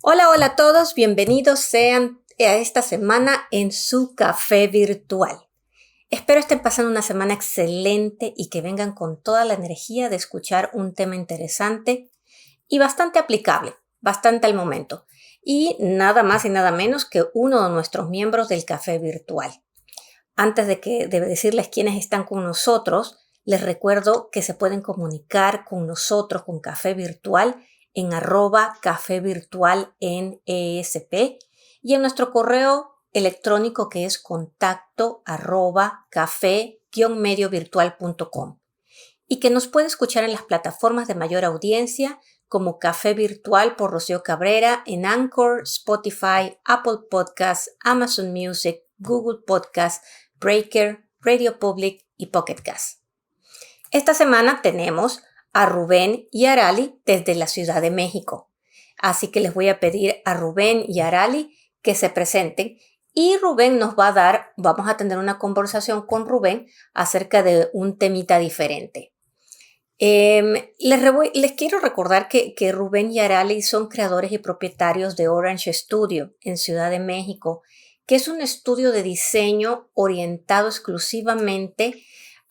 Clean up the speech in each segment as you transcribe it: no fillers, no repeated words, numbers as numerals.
Hola, hola a todos, bienvenidos sean a esta semana en su café virtual. Espero estén pasando una semana excelente y que vengan con toda la energía de escuchar un tema interesante y bastante aplicable, bastante al momento. Y nada más y nada menos que uno de nuestros miembros del café virtual. Antes de decirles quiénes están con nosotros, les recuerdo que se pueden comunicar con nosotros con Café Virtual en @Café Virtual en ESP y en nuestro correo electrónico que es contacto@café-mediovirtual.com y que nos puede escuchar en las plataformas de mayor audiencia como Café Virtual por Rocío Cabrera en Anchor, Spotify, Apple Podcasts, Amazon Music, Google Podcasts, Breaker, Radio Public y Pocket Cast. Esta semana tenemos a Rubén y Arali desde la Ciudad de México. Así que les voy a pedir a Rubén y Arali que se presenten y Rubén vamos a tener una conversación con Rubén acerca de un temita diferente. Les quiero recordar que Rubén y Arali son creadores y propietarios de Orange Studio en Ciudad de México, que es un estudio de diseño orientado exclusivamente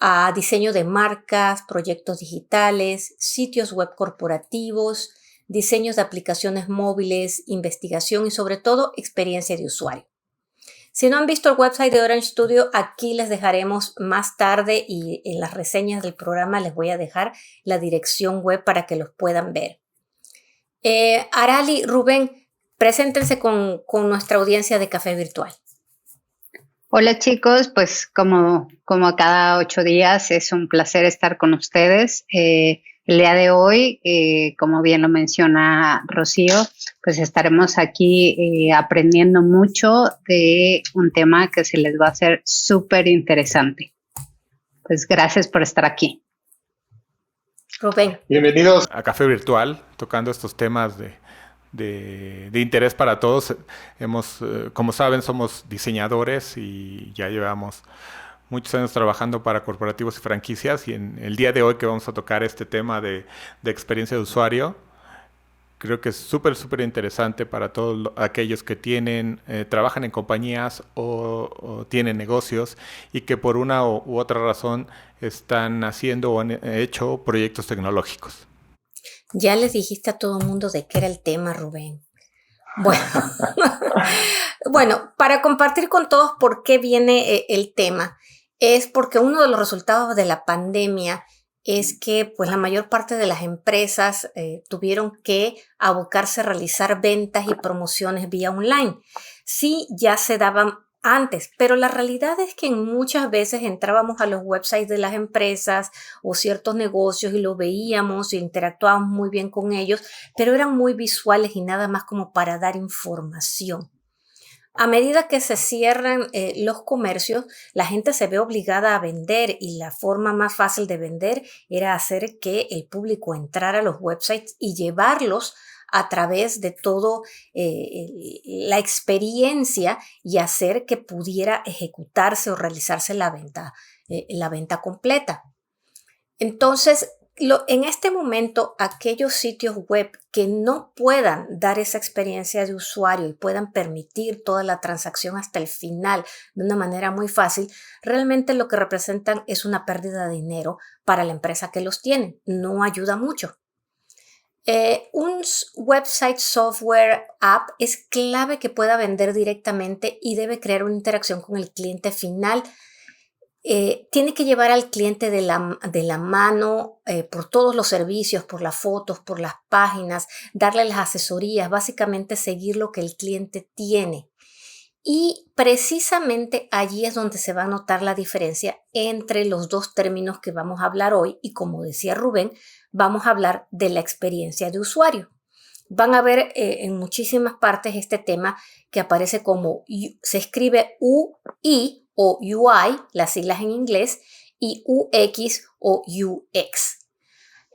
a diseño de marcas, proyectos digitales, sitios web corporativos, diseños de aplicaciones móviles, investigación y sobre todo experiencia de usuario. Si no han visto el website de Orange Studio, aquí les dejaremos más tarde y en las reseñas del programa les voy a dejar la dirección web para que los puedan ver. Arali, Rubén, preséntense con nuestra audiencia de Café Virtual. Hola chicos, pues como cada 8 días es un placer estar con ustedes. El día de hoy, como bien lo menciona Rocío, pues estaremos aquí aprendiendo mucho de un tema que se les va a hacer súper interesante. Pues gracias por estar aquí. Rubén. Bienvenidos a Café Virtual, tocando estos temas de interés para todos. Como saben, somos diseñadores y ya llevamos muchos años trabajando para corporativos y franquicias, y en el día de hoy que vamos a tocar este tema de experiencia de usuario, creo que es súper interesante para todos aquellos que trabajan en compañías o tienen negocios y que por una u otra razón están haciendo o han hecho proyectos tecnológicos. Ya les dijiste a todo el mundo de qué era el tema, Rubén. Bueno, para compartir con todos por qué viene el tema, es porque uno de los resultados de la pandemia es que pues la mayor parte de las empresas tuvieron que abocarse a realizar ventas y promociones vía online. Sí, ya se daban antes, pero la realidad es que muchas veces entrábamos a los websites de las empresas o ciertos negocios y lo veíamos e interactuábamos muy bien con ellos, pero eran muy visuales y nada más como para dar información. A medida que se cierran los comercios, la gente se ve obligada a vender y la forma más fácil de vender era hacer que el público entrara a los websites y llevarlos a través de todo la experiencia y hacer que pudiera ejecutarse o realizarse la venta completa. Entonces, en este momento, aquellos sitios web que no puedan dar esa experiencia de usuario y puedan permitir toda la transacción hasta el final de una manera muy fácil, realmente lo que representan es una pérdida de dinero para la empresa que los tiene. No ayuda mucho. Un website software app es clave que pueda vender directamente y debe crear una interacción con el cliente final. Tiene que llevar al cliente de la mano por todos los servicios, por las fotos, por las páginas, darle las asesorías, básicamente seguir lo que el cliente tiene. Y precisamente allí es donde se va a notar la diferencia entre los dos términos que vamos a hablar hoy y, como decía Rubén, vamos a hablar de la experiencia de usuario. Van a ver en muchísimas partes este tema que aparece como, se escribe UI o UI, las siglas en inglés, y UX o UX.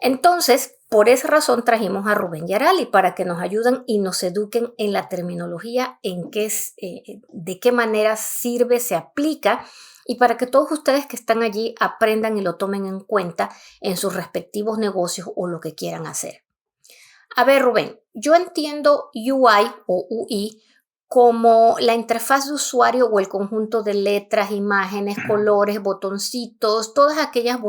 Entonces, por esa razón trajimos a Rubén y Arali para que nos ayuden y nos eduquen en la terminología, de qué manera sirve, se aplica, y para que todos ustedes que están allí aprendan y lo tomen en cuenta en sus respectivos negocios o lo que quieran hacer. A ver, Rubén, yo entiendo UI o UI como la interfaz de usuario o el conjunto de letras, imágenes, colores, botoncitos, todas aquellas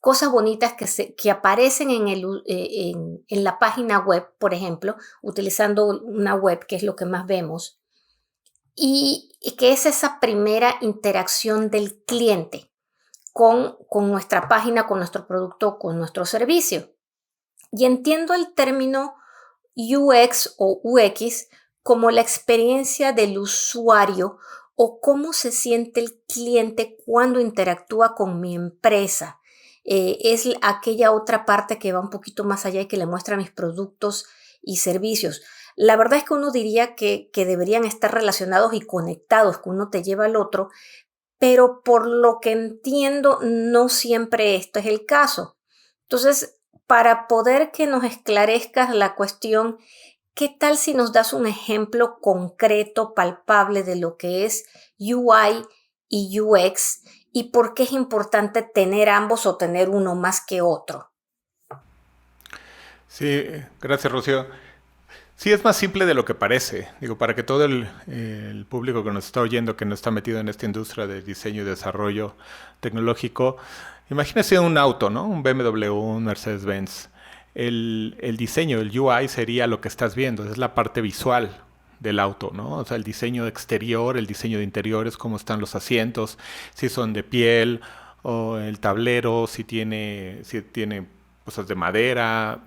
cosas bonitas que aparecen en la página web, por ejemplo, utilizando una web, que es lo que más vemos, y que es esa primera interacción del cliente con nuestra página, con nuestro producto, con nuestro servicio. Y entiendo el término UX o UX como la experiencia del usuario o cómo se siente el cliente cuando interactúa con mi empresa. Es aquella otra parte que va un poquito más allá y que le muestra mis productos y servicios. La verdad es que uno diría que deberían estar relacionados y conectados, que uno te lleva al otro, pero por lo que entiendo, no siempre esto es el caso. Entonces, para poder que nos esclarezcas la cuestión, ¿qué tal si nos das un ejemplo concreto, palpable de lo que es UI y UX y por qué es importante tener ambos o tener uno más que otro? Sí, gracias, Rocío. Sí, es más simple de lo que parece. Digo, para que todo el público que nos está oyendo, que no está metido en esta industria de diseño y desarrollo tecnológico, imagínese un auto, ¿no? Un BMW, un Mercedes-Benz. El diseño, el UI sería lo que estás viendo, es la parte visual del auto, ¿no? O sea, el diseño exterior, el diseño de interiores, cómo están los asientos, si son de piel o el tablero, si tiene cosas de madera,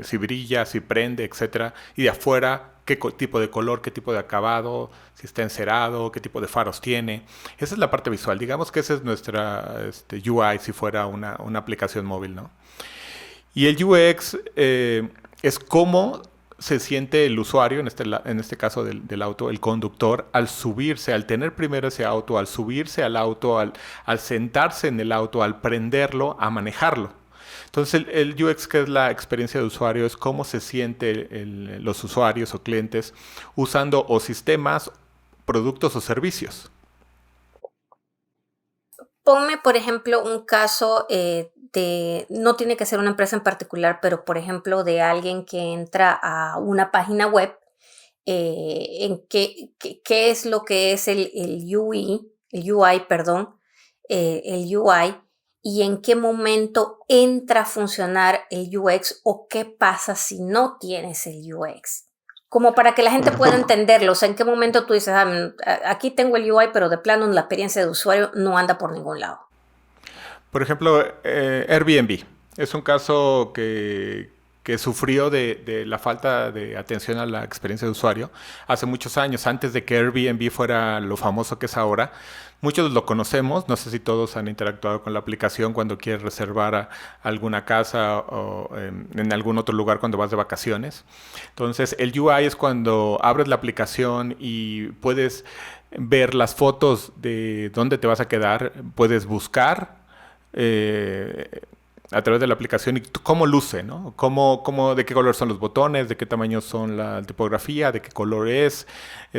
si brilla, si prende, etcétera. Y de afuera, qué tipo de color, qué tipo de acabado, si está encerado, qué tipo de faros tiene. Esa es la parte visual. Digamos que esa es nuestra UI si fuera una aplicación móvil, ¿no? Y el UX es cómo se siente el usuario, en este caso del auto, el conductor, al subirse, al tener primero ese auto, al subirse al auto, al sentarse en el auto, al prenderlo, a manejarlo. Entonces el UX, que es la experiencia de usuario, es cómo se siente los usuarios o clientes usando o sistemas, productos o servicios. Ponme, por ejemplo, un caso no tiene que ser una empresa en particular, pero por ejemplo de alguien que entra a una página web, en qué es lo que es el UI, perdón, el UI, y en qué momento entra a funcionar el UX o qué pasa si no tienes el UX. Como para que la gente pueda entenderlo, o sea, en qué momento tú dices, aquí tengo el UI, pero de plano la experiencia de usuario no anda por ningún lado. Por ejemplo, Airbnb es un caso que sufrió de la falta de atención a la experiencia de usuario hace muchos años, antes de que Airbnb fuera lo famoso que es ahora. Muchos lo conocemos, no sé si todos han interactuado con la aplicación cuando quieres reservar alguna casa o en algún otro lugar cuando vas de vacaciones. Entonces, el UI es cuando abres la aplicación y puedes ver las fotos de dónde te vas a quedar, puedes buscar a través de la aplicación y cómo luce, ¿no? De qué color son los botones, de qué tamaño son la tipografía, de qué color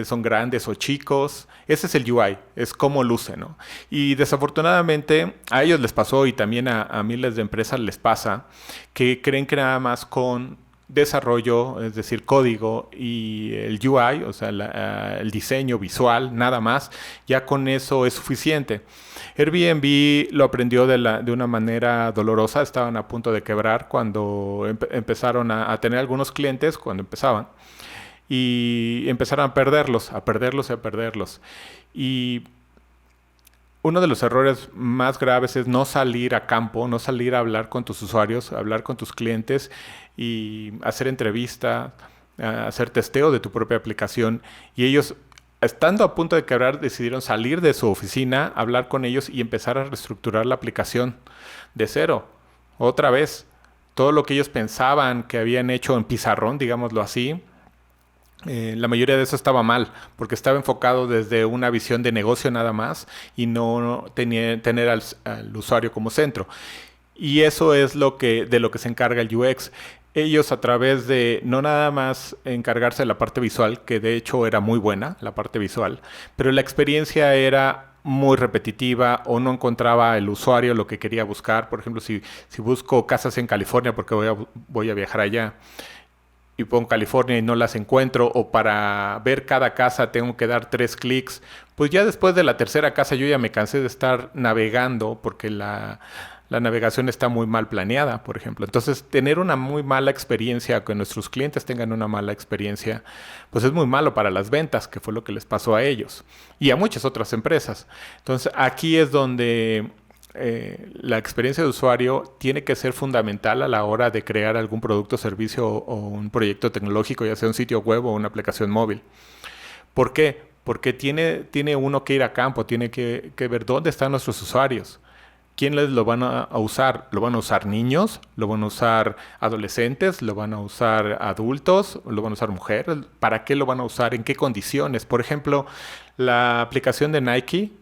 son grandes o chicos. Ese es el UI, es cómo luce, ¿no? Y desafortunadamente a ellos les pasó y también a miles de empresas les pasa que creen que nada más con desarrollo, es decir, código y el UI, o sea, el diseño visual, nada más, ya con eso es suficiente. Airbnb lo aprendió de una manera dolorosa, estaban a punto de quebrar cuando empezaron a tener algunos clientes, cuando empezaban, y empezaron a perderlos, a perderlos y a perderlos. Y uno de los errores más graves es no salir a campo, no salir a hablar con tus usuarios, a hablar con tus clientes y hacer entrevista, hacer testeo de tu propia aplicación. Y ellos, estando a punto de quebrar, decidieron salir de su oficina, hablar con ellos y empezar a reestructurar la aplicación de cero. Otra vez, todo lo que ellos pensaban que habían hecho en pizarrón, digámoslo así, la mayoría de eso estaba mal, porque estaba enfocado desde una visión de negocio nada más y no tener al usuario como centro. Y eso es de lo que se encarga el UX. Ellos, a través de no nada más encargarse de la parte visual, que de hecho era muy buena, la parte visual, pero la experiencia era muy repetitiva o no encontraba el usuario lo que quería buscar. Por ejemplo, si busco casas en California porque voy a viajar allá, y pongo California y no las encuentro, o para ver cada casa tengo que dar 3 clics, pues ya después de la tercera casa yo ya me cansé de estar navegando porque la navegación está muy mal planeada, por ejemplo. Entonces, tener una muy mala experiencia, que nuestros clientes tengan una mala experiencia, pues es muy malo para las ventas, que fue lo que les pasó a ellos y a muchas otras empresas. Entonces, aquí es donde la experiencia de usuario tiene que ser fundamental a la hora de crear algún producto, servicio o un proyecto tecnológico, ya sea un sitio web o una aplicación móvil. ¿Por qué? Porque tiene uno que ir a campo, tiene que ver dónde están nuestros usuarios. ¿Quiénes lo van a usar? ¿Lo van a usar niños? ¿Lo van a usar adolescentes? ¿Lo van a usar adultos? ¿Lo van a usar mujeres? ¿Para qué lo van a usar? ¿En qué condiciones? Por ejemplo, la aplicación de Nike,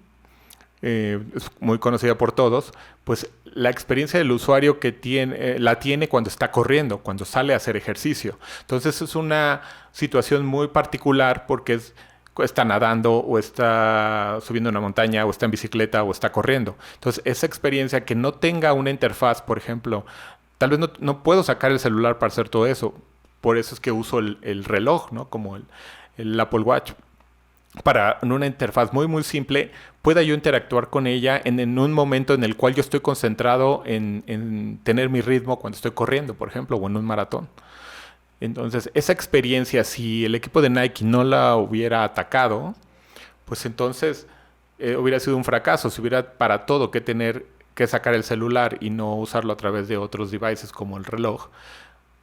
es muy conocida por todos, pues la experiencia del usuario que la tiene cuando está corriendo, cuando sale a hacer ejercicio. Entonces es una situación muy particular porque está nadando o está subiendo una montaña o está en bicicleta o está corriendo. Entonces esa experiencia que no tenga una interfaz, por ejemplo, tal vez no puedo sacar el celular para hacer todo eso. Por eso es que uso el reloj, ¿no? Como el Apple Watch. Para en una interfaz muy muy simple pueda yo interactuar con ella en un momento en el cual yo estoy concentrado en tener mi ritmo cuando estoy corriendo, por ejemplo, o en un maratón. Entonces, esa experiencia, si el equipo de Nike no la hubiera atacado, pues entonces hubiera sido un fracaso. Si hubiera para todo que tener que sacar el celular y no usarlo a través de otros devices como el reloj,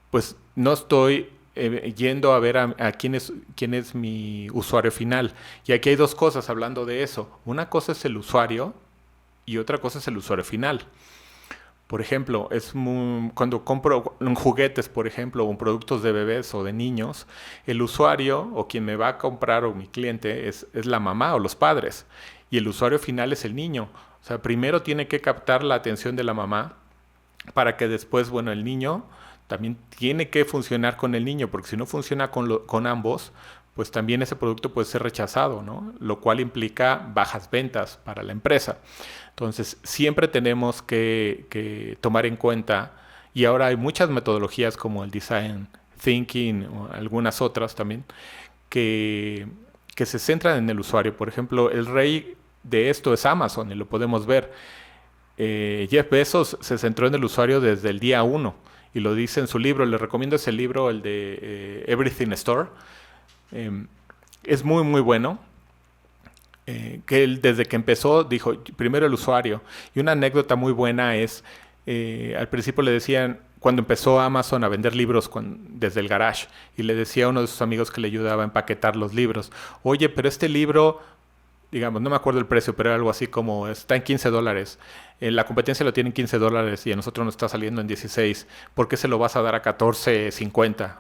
pues no estoy yendo a ver a quién es mi usuario final. Y aquí hay dos cosas hablando de eso. Una cosa es el usuario y otra cosa es el usuario final. Por ejemplo, cuando compro juguetes, por ejemplo, o productos de bebés o de niños, el usuario o quien me va a comprar o mi cliente es la mamá o los padres. Y el usuario final es el niño. O sea, primero tiene que captar la atención de la mamá para que después, bueno, el niño también tiene que funcionar con el niño, porque si no funciona con ambos, pues también ese producto puede ser rechazado, ¿no? Lo cual implica bajas ventas para la empresa. Entonces, siempre tenemos que tomar en cuenta, y ahora hay muchas metodologías como el Design Thinking o algunas otras también, que se centran en el usuario. Por ejemplo, el rey de esto es Amazon, y lo podemos ver. Jeff Bezos se centró en el usuario desde el día 1, y lo dice en su libro. Les recomiendo ese libro, el de Everything Store. Es muy muy bueno, que él desde que empezó dijo primero el usuario. Y una anécdota muy buena es, al principio le decían, cuando empezó Amazon a vender libros desde el garage, y le decía a uno de sus amigos que le ayudaba a empaquetar los libros, oye, pero este libro, digamos, no me acuerdo el precio, pero era algo así como, está en $15. La competencia lo tiene en $15 y a nosotros nos está saliendo en 16. ¿Por qué se lo vas a dar a 14.50?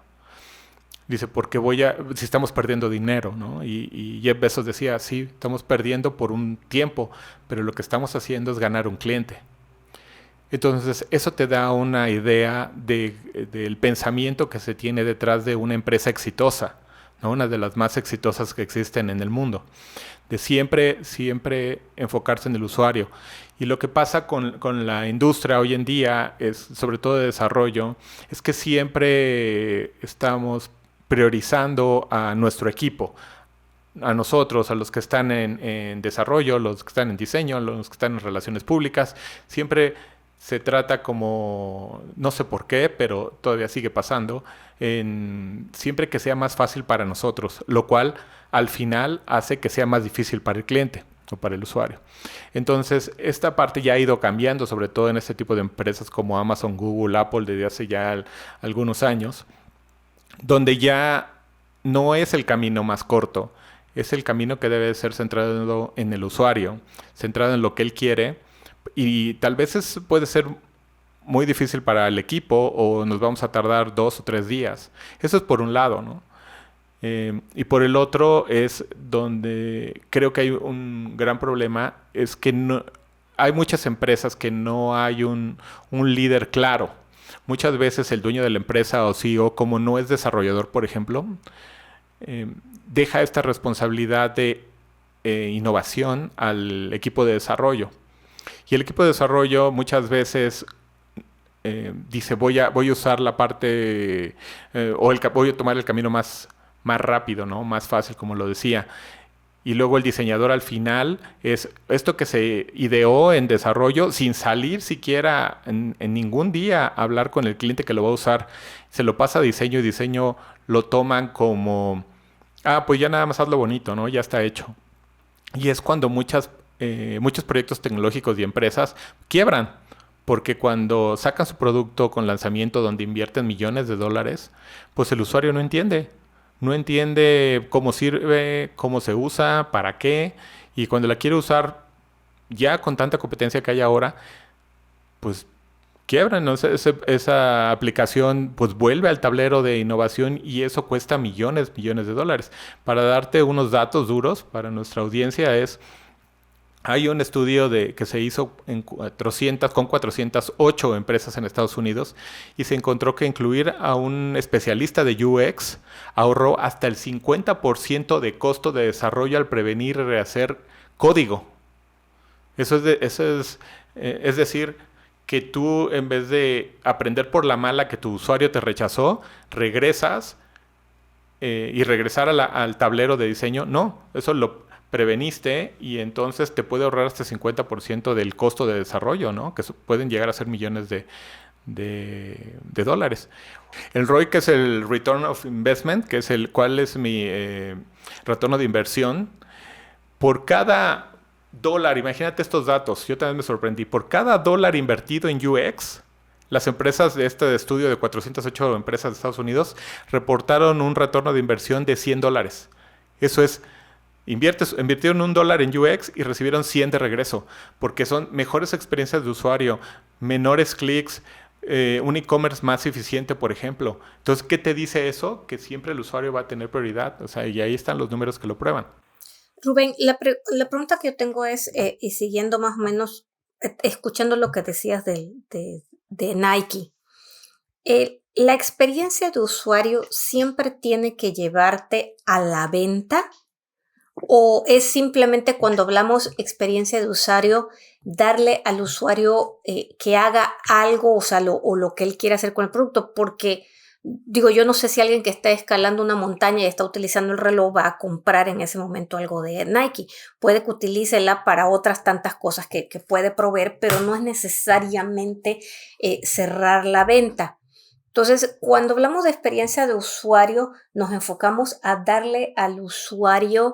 Dice, porque si estamos perdiendo dinero, ¿no? Y Jeff Bezos decía, sí, estamos perdiendo por un tiempo, pero lo que estamos haciendo es ganar un cliente. Entonces, eso te da una idea del pensamiento que se tiene detrás de una empresa exitosa, ¿no? Una de las más exitosas que existen en el mundo. De siempre enfocarse en el usuario. Y lo que pasa con la industria hoy en día, sobre todo de desarrollo, es que siempre estamos priorizando a nuestro equipo, a nosotros, a los que están en desarrollo, los que están en diseño, los que están en relaciones públicas. Siempre se trata como, no sé por qué, pero todavía sigue pasando, siempre que sea más fácil para nosotros, lo cual al final hace que sea más difícil para el cliente o para el usuario. Entonces, esta parte ya ha ido cambiando, sobre todo en este tipo de empresas como Amazon, Google, Apple, desde hace ya algunos años, donde ya no es el camino más corto, es el camino que debe ser centrado en el usuario, centrado en lo que él quiere, y tal vez puede ser muy difícil para el equipo o nos vamos a tardar 2 o 3 días. Eso es por un lado, ¿no? Y por el otro es donde creo que hay un gran problema, es que hay muchas empresas que no hay un líder claro. Muchas veces el dueño de la empresa o CEO, como no es desarrollador, por ejemplo, deja esta responsabilidad de innovación al equipo de desarrollo. Y el equipo de desarrollo muchas veces dice voy a usar la parte voy a tomar el camino más rápido, ¿no? Más fácil, como lo decía. Y luego el diseñador al final es esto que se ideó en desarrollo sin salir siquiera en ningún día a hablar con el cliente que lo va a usar. Se lo pasa a diseño y diseño lo toman como, pues ya nada más hazlo bonito, ¿no? Ya está hecho. Y es cuando muchos proyectos tecnológicos y empresas quiebran. Porque cuando sacan su producto con lanzamiento donde invierten millones de dólares, pues el usuario no entiende. No entiende cómo sirve, cómo se usa, para qué. Y cuando la quiere usar ya con tanta competencia que hay ahora, pues quiebran, ¿no? Esa aplicación pues vuelve al tablero de innovación y eso cuesta millones de dólares. Para darte unos datos duros para nuestra audiencia hay un estudio que se hizo con 408 empresas en Estados Unidos y se encontró que incluir a un especialista de UX ahorró hasta el 50% de costo de desarrollo al prevenir y rehacer código. Es decir, que tú en vez de aprender por la mala que tu usuario te rechazó, regresas y regresar al tablero de diseño, no, eso lo preveniste y entonces te puede ahorrar hasta el 50% del costo de desarrollo, ¿no? Que pueden llegar a ser millones de dólares. El ROI, que es el Return of Investment, que es cuál es mi retorno de inversión, por cada dólar, imagínate estos datos, yo también me sorprendí, por cada dólar invertido en UX, las empresas de este estudio de 408 empresas de Estados Unidos reportaron un retorno de inversión de $100. Eso es, invirtieron $1 en UX y recibieron 100 de regreso, porque son mejores experiencias de usuario, menores clics, un e-commerce más eficiente, por ejemplo. Entonces, ¿qué te dice eso? Que siempre el usuario va a tener prioridad. O sea, y ahí están los números que lo prueban. Rubén, la pregunta que yo tengo es, y siguiendo más o menos, escuchando lo que decías de Nike, ¿la experiencia de usuario siempre tiene que llevarte a la venta? ¿O es simplemente cuando hablamos experiencia de usuario, darle al usuario que haga algo, o sea, lo que él quiera hacer con el producto? Porque, digo, yo no sé si alguien que está escalando una montaña y está utilizando el reloj va a comprar en ese momento algo de Nike. Puede que utilice el app para otras tantas cosas que puede proveer, pero no es necesariamente cerrar la venta. Entonces, cuando hablamos de experiencia de usuario, nos enfocamos a darle al usuario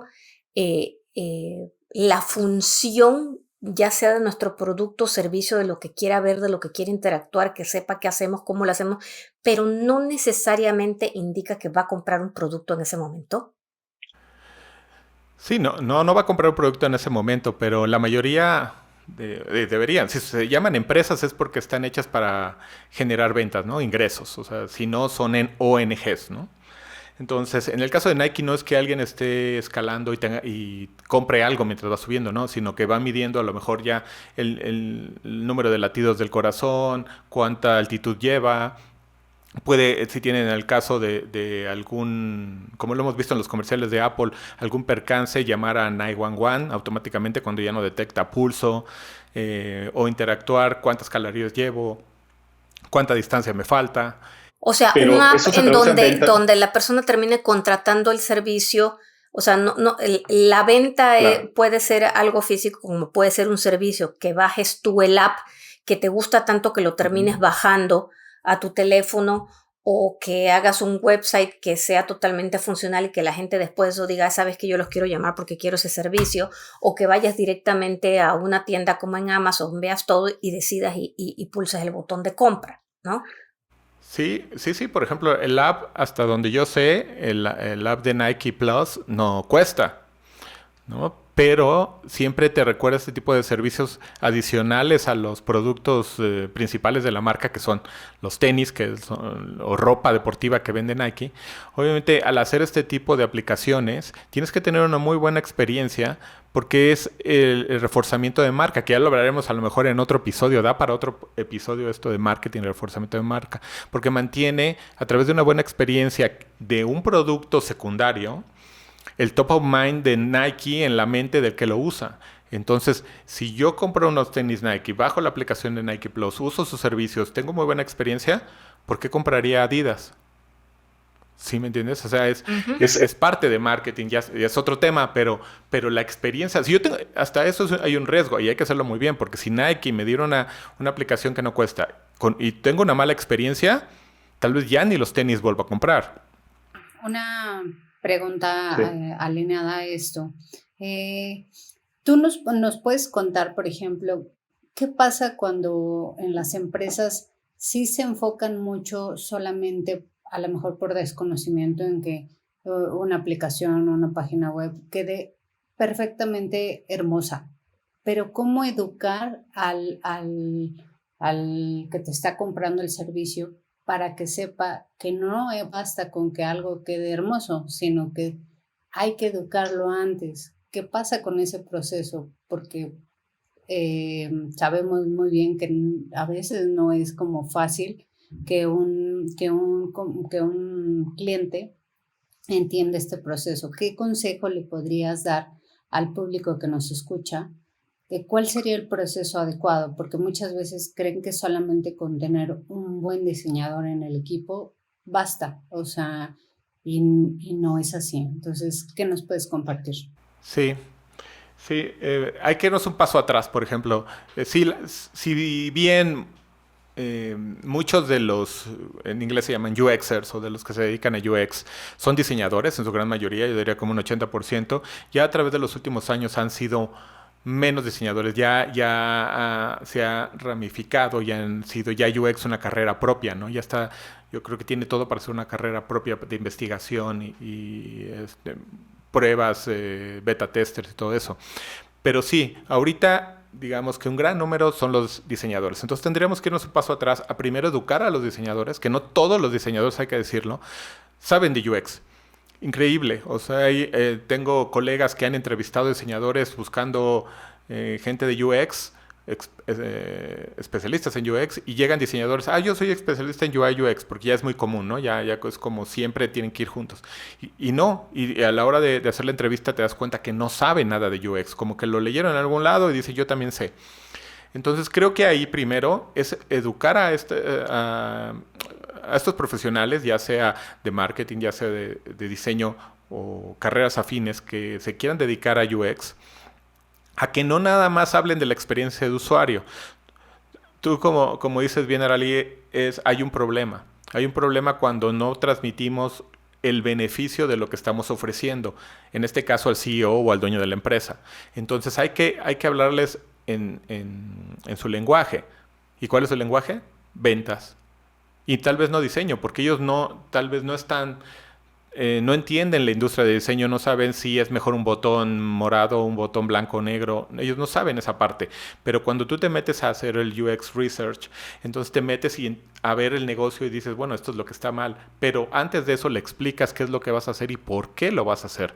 la función, ya sea de nuestro producto o servicio, de lo que quiera ver, de lo que quiere interactuar, que sepa qué hacemos, cómo lo hacemos, pero no necesariamente indica que va a comprar un producto en ese momento. Sí, no va a comprar un producto en ese momento, pero la mayoría deberían. Si se llaman empresas es porque están hechas para generar ventas, ¿no? Ingresos. O sea, si no son en ONGs, ¿no? Entonces, en el caso de Nike no es que alguien esté escalando y compre algo mientras va subiendo, ¿no? Sino que va midiendo a lo mejor ya el número de latidos del corazón, cuánta altitud lleva. Puede, si tienen el caso de algún, como lo hemos visto en los comerciales de Apple, algún percance, llamar a 911 automáticamente cuando ya no detecta pulso, o interactuar, cuántas calorías llevo, cuánta distancia me falta. O sea, Pero un app en donde la persona termine contratando el servicio. O sea, la venta Claro. puede ser algo físico, como puede ser un servicio, que bajes tú el app, que te gusta tanto que lo termines bajando a tu teléfono, o que hagas un website que sea totalmente funcional y que la gente después de eso diga, sabes que yo los quiero llamar porque quiero ese servicio, o que vayas directamente a una tienda como en Amazon, veas todo y decidas y pulses el botón de compra, ¿no? Sí. Por ejemplo, el app, hasta donde yo sé, el app de Nike Plus no cuesta, ¿no? Pero siempre te recuerda este tipo de servicios adicionales a los productos principales de la marca, que son los tenis o ropa deportiva que vende Nike. Obviamente, al hacer este tipo de aplicaciones, tienes que tener una muy buena experiencia porque es el reforzamiento de marca, que ya lo hablaremos a lo mejor en otro episodio. Da para otro episodio esto de marketing y reforzamiento de marca, porque mantiene, a través de una buena experiencia de un producto secundario, el top of mind de Nike en la mente del que lo usa. Entonces, si yo compro unos tenis Nike, bajo la aplicación de Nike Plus, uso sus servicios, tengo muy buena experiencia, ¿por qué compraría Adidas? ¿Sí me entiendes? O sea, Ujú. es parte de marketing, ya es otro tema, pero la experiencia, si yo tengo, hasta eso hay un riesgo y hay que hacerlo muy bien, porque si Nike me diera una aplicación que no cuesta y tengo una mala experiencia, tal vez ya ni los tenis vuelvo a comprar. Una pregunta Sí. alineada a esto. Eh, ¿Tú nos puedes contar, por ejemplo, qué pasa cuando en las empresas sí se enfocan mucho solamente, a lo mejor por desconocimiento, en que una aplicación o una página web quede perfectamente hermosa? Pero ¿cómo educar al que te está comprando el servicio para que sepa que no basta con que algo quede hermoso, sino que hay que educarlo antes? ¿Qué pasa con ese proceso? Porque sabemos muy bien que a veces no es como fácil que un cliente entienda este proceso. ¿Qué consejo le podrías dar al público que nos escucha de cuál sería el proceso adecuado? Porque muchas veces creen que solamente con tener un buen diseñador en el equipo basta, o sea, y no es así. Entonces, ¿qué nos puedes compartir? Sí, sí, hay que irnos un paso atrás, por ejemplo. Si bien muchos de los, en inglés se llaman UXers o de los que se dedican a UX, son diseñadores en su gran mayoría, yo diría como un 80%, ya a través de los últimos años han sido menos diseñadores, se ha ramificado, ya han sido ya UX una carrera propia, ¿no? Ya está, yo creo que tiene todo para ser una carrera propia de investigación pruebas, beta testers y todo eso. Pero sí, ahorita digamos que un gran número son los diseñadores. Entonces tendríamos que irnos un paso atrás a primero educar a los diseñadores, que no todos los diseñadores, hay que decirlo, saben de UX. Increíble. O sea, tengo colegas que han entrevistado diseñadores buscando gente de UX, especialistas en UX, y llegan diseñadores, yo soy especialista en UI UX, porque ya es muy común, ¿no? Ya es como siempre tienen que ir juntos. Y no, y a la hora de hacer la entrevista te das cuenta que no saben nada de UX, como que lo leyeron en algún lado y dicen, yo también sé. Entonces creo que ahí primero es educar a estos profesionales, ya sea de marketing, ya sea de diseño o carreras afines que se quieran dedicar a UX, a que no nada más hablen de la experiencia de usuario. Tú como dices bien, Arali, hay un problema. Hay un problema cuando no transmitimos el beneficio de lo que estamos ofreciendo, en este caso al CEO o al dueño de la empresa. Entonces hay que hablarles en su lenguaje. ¿Y cuál es su lenguaje? Ventas. Y tal vez no diseño, porque ellos tal vez no están, no entienden la industria de diseño, no saben si es mejor un botón morado, un botón blanco o negro, ellos no saben esa parte. Pero cuando tú te metes a hacer el UX Research, entonces te metes a ver el negocio y dices, bueno, esto es lo que está mal. Pero antes de eso le explicas qué es lo que vas a hacer y por qué lo vas a hacer.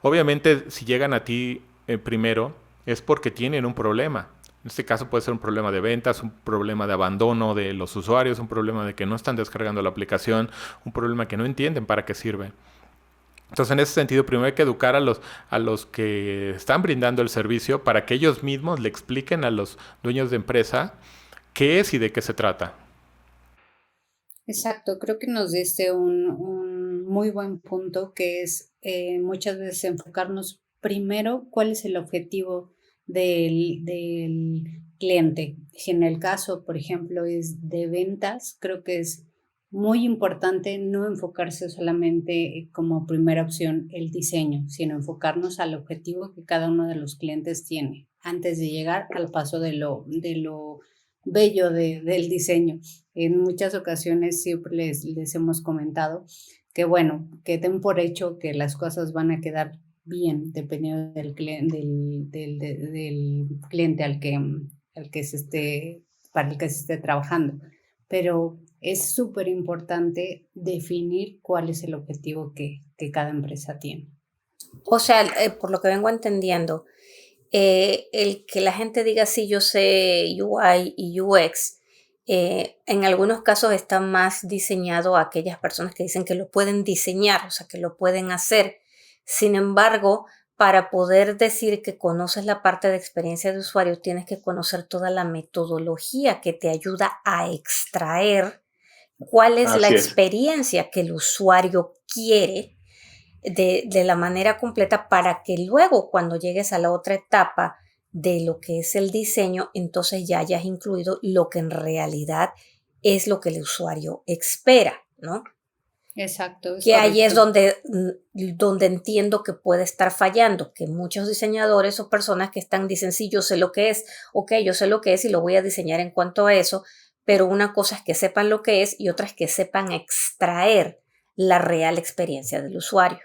Obviamente, si llegan a ti primero, es porque tienen un problema. En este caso puede ser un problema de ventas, un problema de abandono de los usuarios, un problema de que no están descargando la aplicación, un problema que no entienden para qué sirve. Entonces, en ese sentido, primero hay que educar a los que están brindando el servicio para que ellos mismos le expliquen a los dueños de empresa qué es y de qué se trata. Exacto, creo que nos diste un muy buen punto, que es muchas veces enfocarnos primero cuál es el objetivo del cliente. Si en el caso, por ejemplo, es de ventas, creo que es muy importante no enfocarse solamente como primera opción el diseño, sino enfocarnos al objetivo que cada uno de los clientes tiene antes de llegar al paso de lo bello del diseño. En muchas ocasiones siempre les hemos comentado que, bueno, que den por hecho que las cosas van a quedar bien dependiendo del cliente al que para el que se esté trabajando. Pero es súper importante definir cuál es el objetivo que cada empresa tiene. O sea, por lo que vengo entendiendo, el que la gente diga sí, yo sé UI y UX, en algunos casos está más diseñado a aquellas personas que dicen que lo pueden diseñar, o sea, que lo pueden hacer. Sin embargo, para poder decir que conoces la parte de experiencia de usuario, tienes que conocer toda la metodología que te ayuda a extraer cuál es la Así es. experiencia que el usuario quiere de la manera completa para que luego cuando llegues a la otra etapa de lo que es el diseño, entonces ya hayas incluido lo que en realidad es lo que el usuario espera, ¿no? Exacto. Que ahí es donde entiendo que puede estar fallando, que muchos diseñadores o personas que dicen, sí, yo sé lo que es, ok, yo sé lo que es y lo voy a diseñar en cuanto a eso, pero una cosa es que sepan lo que es y otra es que sepan extraer la real experiencia del usuario.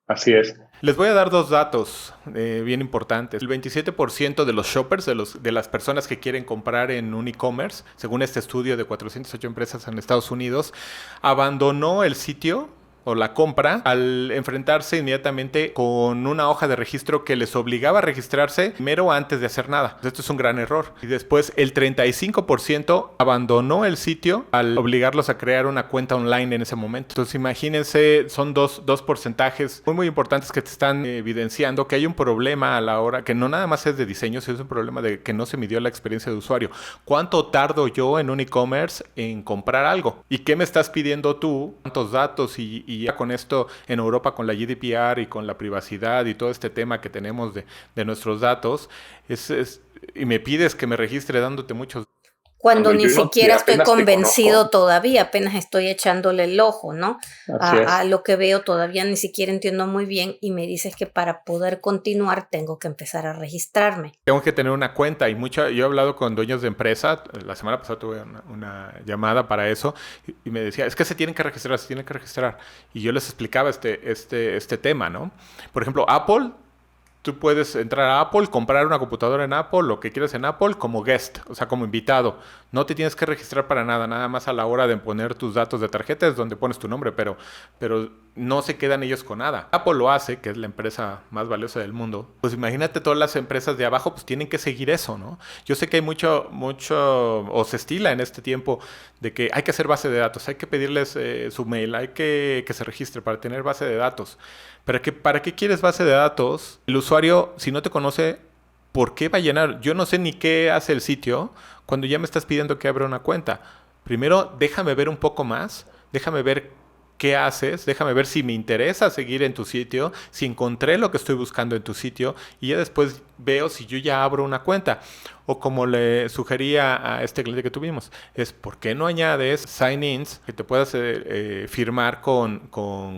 Así es. Les voy a dar 2 datos bien importantes. El 27% de los shoppers, de las personas que quieren comprar en un e-commerce, según este estudio de 408 empresas en Estados Unidos, abandonó el sitio o la compra al enfrentarse inmediatamente con una hoja de registro que les obligaba a registrarse primero antes de hacer nada. Esto es un gran error. Y después el 35% abandonó el sitio al obligarlos a crear una cuenta online en ese momento. Entonces imagínense, son dos porcentajes muy importantes que te están evidenciando que hay un problema a la hora, que no nada más es de diseño, sino es un problema de que no se midió la experiencia de usuario. ¿Cuánto tardo yo en un e-commerce en comprar algo? ¿Y qué me estás pidiendo tú? ¿Cuántos datos? Y ya con esto en Europa, con la GDPR y con la privacidad y todo este tema que tenemos de nuestros datos, y me pides que me registre dándote muchos. Cuando ni siquiera estoy convencido todavía, apenas estoy echándole el ojo, ¿no? A lo que veo todavía ni siquiera entiendo muy bien y me dices que para poder continuar tengo que empezar a registrarme. Tengo que tener una cuenta yo he hablado con dueños de empresa, la semana pasada tuve una llamada para eso y me decía, es que se tienen que registrar. Y yo les explicaba este tema, ¿no? Por ejemplo, Apple. Tú puedes entrar a Apple, comprar una computadora en Apple, lo que quieras en Apple, como guest, o sea, como invitado. No te tienes que registrar para nada más a la hora de poner tus datos de tarjeta es donde pones tu nombre, pero no se quedan ellos con nada. Apple lo hace, que es la empresa más valiosa del mundo. Pues imagínate todas las empresas de abajo, pues tienen que seguir eso, ¿no? Yo sé que hay mucho, o se estila en este tiempo de que hay que hacer base de datos, hay que pedirles su mail, hay que se registre para tener base de datos. ¿Para qué quieres base de datos? El usuario, si no te conoce, ¿por qué va a llenar? Yo no sé ni qué hace el sitio cuando ya me estás pidiendo que abra una cuenta. Primero, déjame ver un poco más, déjame ver qué haces, déjame ver si me interesa seguir en tu sitio, si encontré lo que estoy buscando en tu sitio y ya después veo si yo ya abro una cuenta. O como le sugería a este cliente que tuvimos, es ¿por qué no añades sign-ins que te puedas firmar con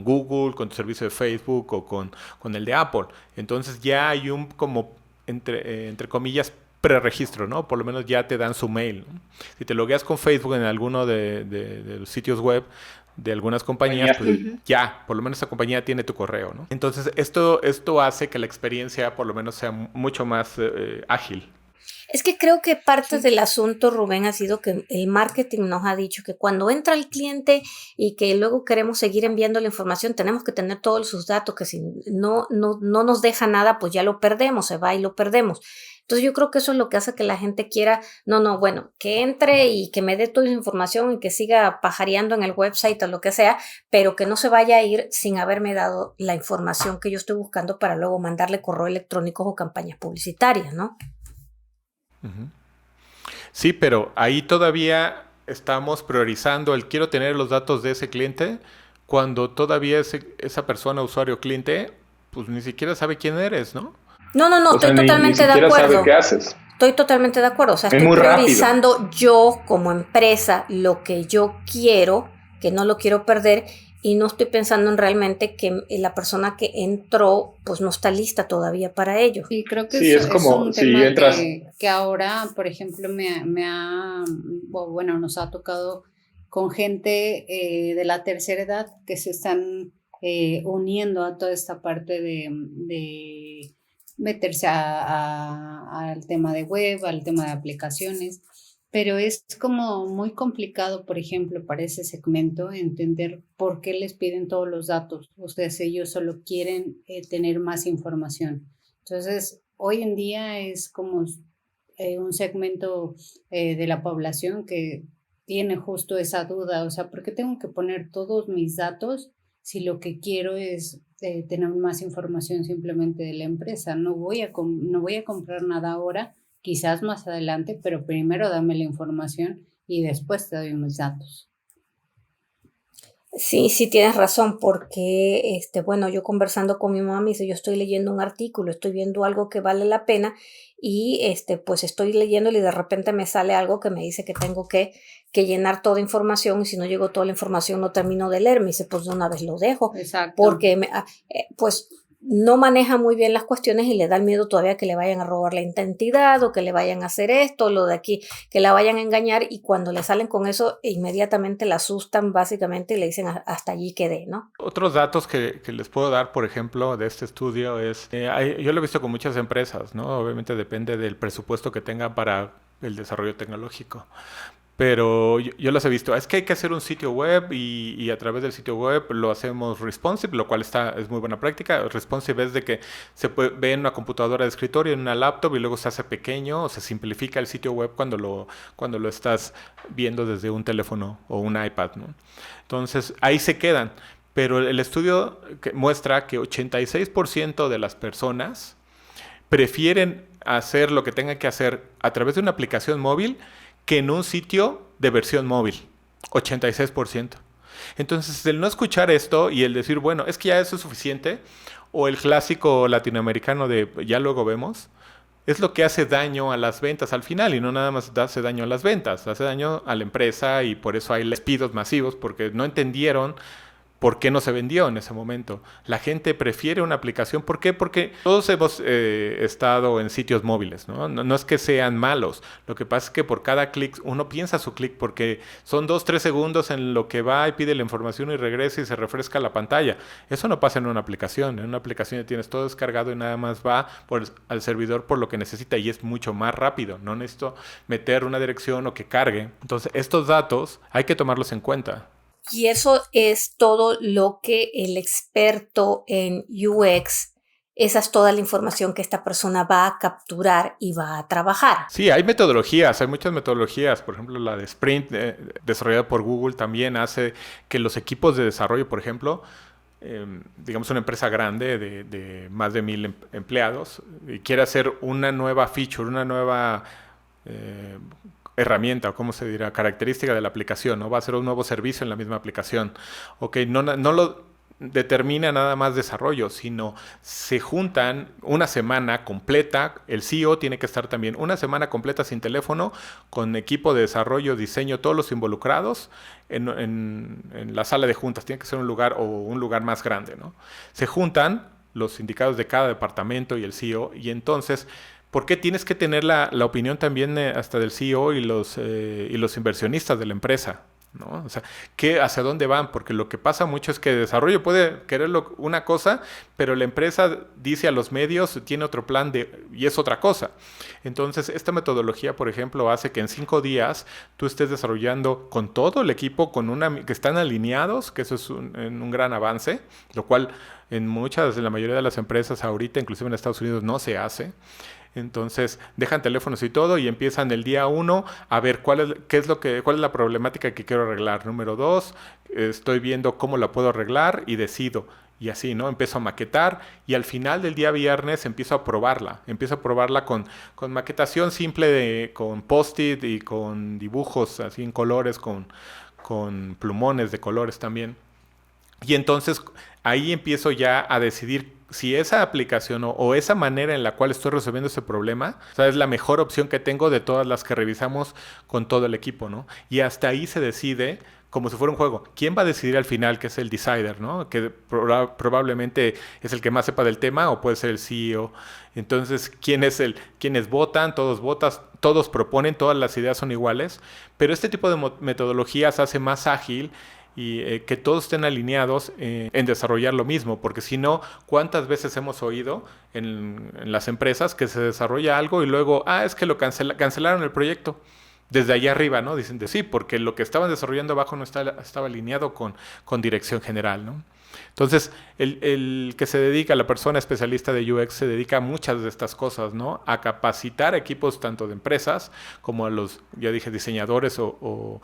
Google, con tu servicio de Facebook o con el de Apple? Entonces ya hay un como, entre comillas, preregistro, ¿no? Por lo menos ya te dan su mail, ¿no? Si te logueas con Facebook en alguno de los sitios web de algunas compañías, pues ya, por lo menos esa compañía tiene tu correo, ¿no? Entonces esto hace que la experiencia por lo menos sea mucho más ágil. Es que creo que parte del asunto, Rubén, ha sido que el marketing nos ha dicho que cuando entra el cliente y que luego queremos seguir enviando la información, tenemos que tener todos sus datos, que si no nos deja nada, pues ya lo perdemos, se va y lo perdemos. Entonces yo creo que eso es lo que hace que la gente quiera, bueno, que entre y que me dé toda la información y que siga pajareando en el website o lo que sea, pero que no se vaya a ir sin haberme dado la información que yo estoy buscando para luego mandarle correo electrónicos o campañas publicitarias, ¿no? Sí, pero ahí todavía estamos priorizando el quiero tener los datos de ese cliente cuando todavía esa persona, usuario, cliente, pues ni siquiera sabe quién eres, ¿no? No, estoy totalmente de acuerdo. Sabe qué haces. Estoy totalmente de acuerdo. O sea, estoy priorizando yo como empresa lo que yo quiero, que no lo quiero perder, y no estoy pensando en realmente que la persona que entró pues no está lista todavía para ello. Sí, creo que sí, es como un si tema entras... que ahora, por ejemplo, nos ha tocado con gente de la tercera edad que se están uniendo a toda esta parte de meterse al tema de web, al tema de aplicaciones. Pero es como muy complicado, por ejemplo, para ese segmento entender por qué les piden todos los datos. O sea, si ellos solo quieren tener más información. Entonces, hoy en día es como un segmento de la población que tiene justo esa duda. O sea, ¿por qué tengo que poner todos mis datos si lo que quiero es tener más información simplemente de la empresa. No voy a comprar nada ahora, quizás más adelante, pero primero dame la información y después te doy mis datos. Sí, sí tienes razón, porque bueno, yo conversando con mi mamá me dice, yo estoy leyendo un artículo, estoy viendo algo que vale la pena y pues estoy leyéndolo y de repente me sale algo que me dice que tengo que llenar toda información y si no llego toda la información no termino de leer. Me dice, pues de una vez lo dejo. Exacto. Porque pues no maneja muy bien las cuestiones y le da el miedo todavía que le vayan a robar la identidad o que le vayan a hacer esto, lo de aquí, que la vayan a engañar, y cuando le salen con eso inmediatamente la asustan básicamente y le dicen hasta allí quedé, ¿no? Otros datos que les puedo dar, por ejemplo, de este estudio es, yo lo he visto con muchas empresas, ¿no? Obviamente depende del presupuesto que tenga para el desarrollo tecnológico. Pero yo las he visto, es que hay que hacer un sitio web y a través del sitio web lo hacemos responsive, lo cual es muy buena práctica. Responsive es de que ve en una computadora de escritorio, en una laptop y luego se hace pequeño o se simplifica el sitio web cuando lo estás viendo desde un teléfono o un iPad, ¿no? Entonces ahí se quedan, pero el estudio muestra que 86% de las personas prefieren hacer lo que tengan que hacer a través de una aplicación móvil que en un sitio de versión móvil, 86%. Entonces, el no escuchar esto y el decir, bueno, es que ya eso es suficiente, o el clásico latinoamericano de ya luego vemos, es lo que hace daño a las ventas al final, y no nada más hace daño a las ventas, hace daño a la empresa y por eso hay despidos masivos, porque no entendieron ¿por qué no se vendió en ese momento? La gente prefiere una aplicación. ¿Por qué? Porque todos hemos estado en sitios móviles, ¿no? No es que sean malos. Lo que pasa es que por cada clic uno piensa su clic porque son 2-3 segundos en lo que va y pide la información y regresa y se refresca la pantalla. Eso no pasa en una aplicación. En una aplicación ya tienes todo descargado y nada más va al servidor por lo que necesita y es mucho más rápido. No necesito meter una dirección o que cargue. Entonces, estos datos hay que tomarlos en cuenta. Y eso es todo lo que el experto en UX, esa es toda la información que esta persona va a capturar y va a trabajar. Sí, hay metodologías, hay muchas metodologías. Por ejemplo, la de Sprint, desarrollada por Google, también hace que los equipos de desarrollo, por ejemplo, digamos una empresa grande de más de 1,000 empleados, y quiere hacer una nueva feature, una nueva herramienta, o cómo se dirá, característica de la aplicación, ¿no? Va a ser un nuevo servicio en la misma aplicación. Ok, no lo determina nada más desarrollo, sino se juntan una semana completa, el CEO tiene que estar también una semana completa sin teléfono, con equipo de desarrollo, diseño, todos los involucrados en la sala de juntas, tiene que ser un lugar más grande, ¿no? Se juntan los sindicatos de cada departamento y el CEO, y entonces ¿por qué tienes que tener la opinión también hasta del CEO y los inversionistas de la empresa? ¿No? O sea, ¿hacia dónde van? Porque lo que pasa mucho es que el desarrollo puede querer una cosa, pero la empresa dice a los medios, tiene otro plan y es otra cosa. Entonces, esta metodología, por ejemplo, hace que en 5 días tú estés desarrollando con todo el equipo, que están alineados, que eso es un gran avance, lo cual en la mayoría de las empresas ahorita, inclusive en Estados Unidos, no se hace. Entonces dejan teléfonos y todo y empiezan el día 1 a ver cuál es la problemática que quiero arreglar. Número 2, estoy viendo cómo la puedo arreglar y decido. Y así, ¿no? Empiezo a maquetar y al final del día viernes empiezo a probarla. Empiezo a probarla con maquetación simple, con post-it y con dibujos así en colores, con plumones de colores también. Y entonces ahí empiezo ya a decidir si esa aplicación o esa manera en la cual estoy resolviendo ese problema, o sea, es la mejor opción que tengo de todas las que revisamos con todo el equipo, ¿no? Y hasta ahí se decide, como si fuera un juego, ¿quién va a decidir al final, que es el decider, ¿no? Que probablemente es el que más sepa del tema o puede ser el CEO. Entonces, ¿quiénes votan? Todos proponen, todas las ideas son iguales, pero este tipo de metodologías hace más ágil y que todos estén alineados en desarrollar lo mismo, porque si no, ¿cuántas veces hemos oído en las empresas que se desarrolla algo y luego, es que cancelaron el proyecto? Desde allá arriba, ¿no? Dicen sí, porque lo que estaban desarrollando abajo no estaba alineado con dirección general, ¿no? Entonces, el que se dedica, la persona especialista de UX, se dedica a muchas de estas cosas, ¿no? A capacitar equipos tanto de empresas como a los, ya dije, diseñadores o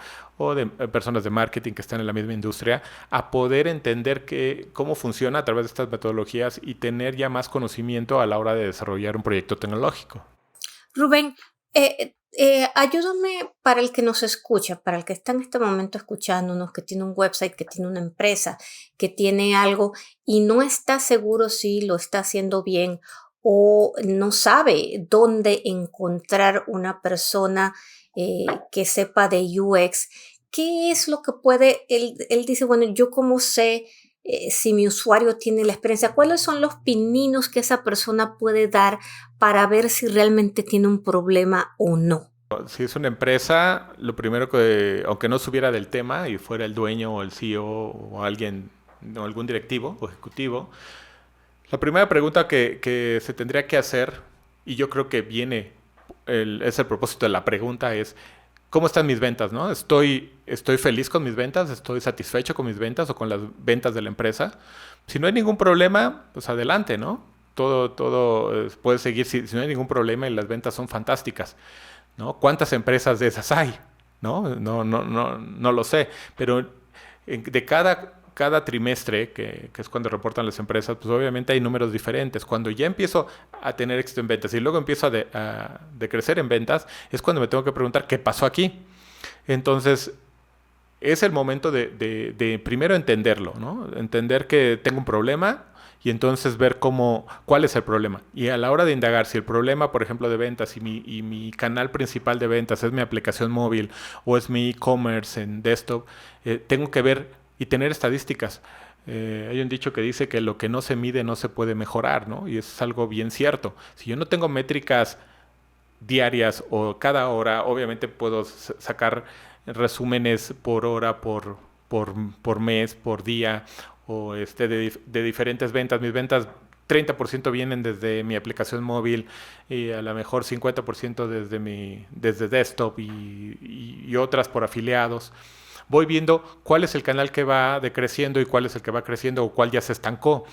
de personas de marketing que están en la misma industria, a poder entender cómo funciona a través de estas metodologías y tener ya más conocimiento a la hora de desarrollar un proyecto tecnológico. Rubén, ayúdame para el que nos escucha, para el que está en este momento escuchándonos, que tiene un website, que tiene una empresa, que tiene algo y no está seguro si lo está haciendo bien o no sabe dónde encontrar una persona que sepa de UX. ¿Qué es lo que puede? Él dice, bueno, ¿yo cómo sé si mi usuario tiene la experiencia? ¿Cuáles son los pininos que esa persona puede dar para ver si realmente tiene un problema o no? Si es una empresa, lo primero que, aunque no supiera del tema y fuera el dueño o el CEO o alguien, o algún directivo o ejecutivo, la primera pregunta que se tendría que hacer, y yo creo que es el propósito de la pregunta, es ¿cómo están mis ventas, no? ¿Estoy feliz con mis ventas? ¿Estoy satisfecho con mis ventas o con las ventas de la empresa? Si no hay ningún problema, pues adelante, ¿no? Todo puede seguir si no hay ningún problema y las ventas son fantásticas, ¿no? ¿Cuántas empresas de esas hay? No lo sé, pero de cada trimestre, que es cuando reportan las empresas, pues obviamente hay números diferentes. Cuando ya empiezo a tener éxito en ventas y luego empiezo a decrecer en ventas, es cuando me tengo que preguntar qué pasó aquí. Entonces, es el momento de primero entenderlo, ¿no? Entender que tengo un problema y entonces ver cuál es el problema. Y a la hora de indagar si el problema, por ejemplo, de ventas y mi canal principal de ventas es mi aplicación móvil o es mi e-commerce en desktop, tengo que ver y tener estadísticas. Hay un dicho que dice que lo que no se mide no se puede mejorar, ¿no? Y eso es algo bien cierto. Si yo no tengo métricas diarias o cada hora, obviamente puedo sacar resúmenes por hora, por mes, por día, o de diferentes ventas. Mis ventas 30% vienen desde mi aplicación móvil y a lo mejor 50% desde desktop y otras por afiliados. Voy viendo cuál es el canal que va decreciendo y cuál es el que va creciendo o cuál ya se estancó.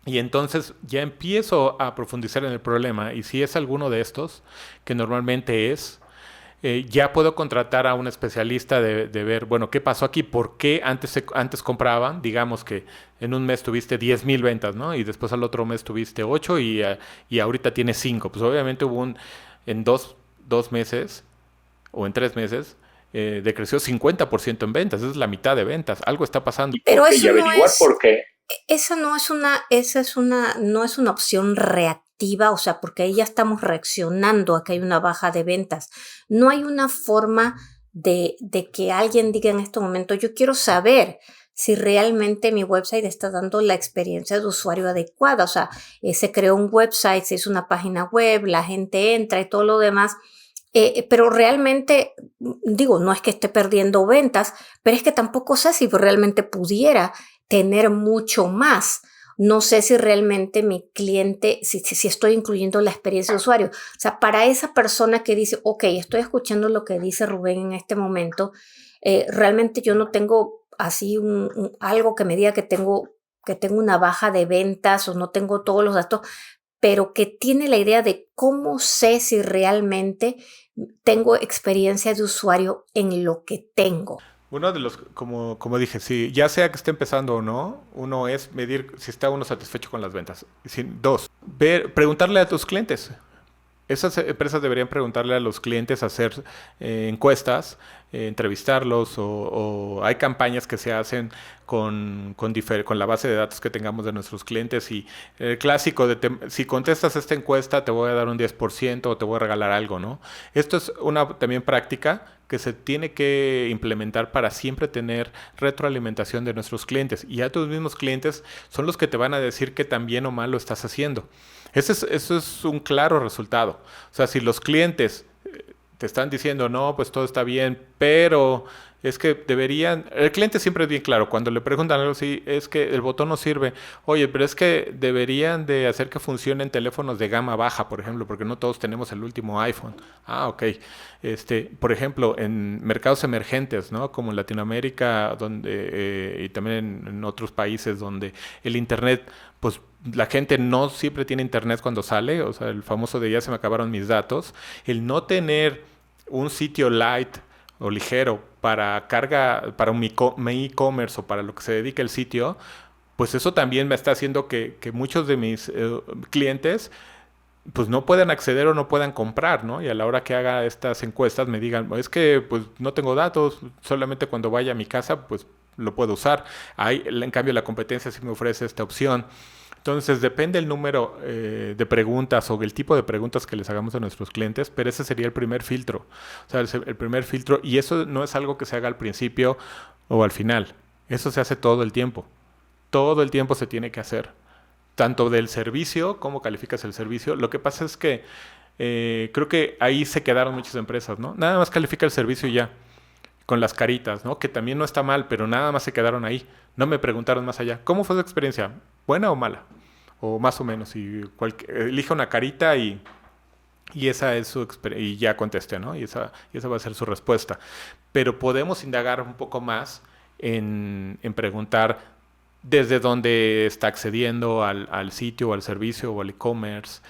Y entonces ya empiezo a profundizar en el problema y si es alguno de estos, que normalmente ya puedo contratar a un especialista de ver, bueno, ¿qué pasó aquí? ¿Por qué antes compraban? Digamos que en un mes tuviste 10,000 ventas, ¿no? Y después al otro mes tuviste 8 y ahorita tienes 5. Pues obviamente en dos meses o en 3 meses, decreció 50% en ventas. Esa es la mitad de ventas. Algo está pasando. Pero eso no es... ¿Por qué? Esa no es una opción reactiva, o sea, porque ahí ya estamos reaccionando a que hay una baja de ventas. No hay una forma de que alguien diga en este momento, yo quiero saber si realmente mi website está dando la experiencia de usuario adecuada. O sea, se creó un website, se hizo una página web, la gente entra y todo lo demás. Pero realmente, digo, no es que esté perdiendo ventas, pero es que tampoco sé si realmente pudiera tener mucho más. No sé si realmente mi cliente, si estoy incluyendo la experiencia de usuario. O sea, para esa persona que dice, ok, estoy escuchando lo que dice Rubén en este momento, realmente yo no tengo así algo que me diga que tengo una baja de ventas o no tengo todos los datos, pero que tiene la idea de cómo sé si realmente tengo experiencia de usuario en lo que tengo. Uno de los, como dije, si ya sea que esté empezando o no, uno es medir si está uno satisfecho con las ventas. Dos, preguntarle a tus clientes. Esas empresas deberían preguntarle a los clientes, hacer encuestas, entrevistarlos o hay campañas que se hacen con la base de datos que tengamos de nuestros clientes y el clásico si contestas esta encuesta te voy a dar un 10% o te voy a regalar algo, ¿no? Esto es una también práctica que se tiene que implementar para siempre tener retroalimentación de nuestros clientes y ya tus mismos clientes son los que te van a decir que tan bien o mal lo estás haciendo. Eso es un claro resultado. O sea, si los clientes te están diciendo, no, pues todo está bien, pero Es que deberían, el cliente siempre es bien claro, cuando le preguntan algo así, es que el botón no sirve. Oye, pero es que deberían de hacer que funcionen teléfonos de gama baja, por ejemplo, porque no todos tenemos el último iPhone. Ah, ok. Por ejemplo, en mercados emergentes, ¿no? Como en Latinoamérica, y también en otros países donde el internet, pues la gente no siempre tiene internet cuando sale, o sea, el famoso de ya se me acabaron mis datos, el no tener un sitio light o ligero para carga, para mi e-commerce o para lo que se dedica el sitio, pues eso también me está haciendo que muchos de mis clientes pues no puedan acceder o no puedan comprar, ¿no? Y a la hora que haga estas encuestas me digan, es que pues no tengo datos, solamente cuando vaya a mi casa pues lo puedo usar. Ahí, en cambio, la competencia sí me ofrece esta opción. Entonces, depende el número de preguntas o el tipo de preguntas que les hagamos a nuestros clientes, pero ese sería el primer filtro. O sea, el primer filtro, y eso no es algo que se haga al principio o al final. Eso se hace todo el tiempo. Todo el tiempo se tiene que hacer. Tanto del servicio, cómo calificas el servicio. Lo que pasa es que creo que ahí se quedaron muchas empresas, ¿no? Nada más califica el servicio y ya. Con las caritas, ¿no? Que también no está mal, pero nada más se quedaron ahí. No me preguntaron más allá. ¿Cómo fue su experiencia? ¿Buena o mala? O más o menos. Y elija una carita y esa es su y ya contesté, ¿no? Y esa va a ser su respuesta. Pero podemos indagar un poco más en preguntar desde dónde está accediendo al sitio o al servicio o al e-commerce,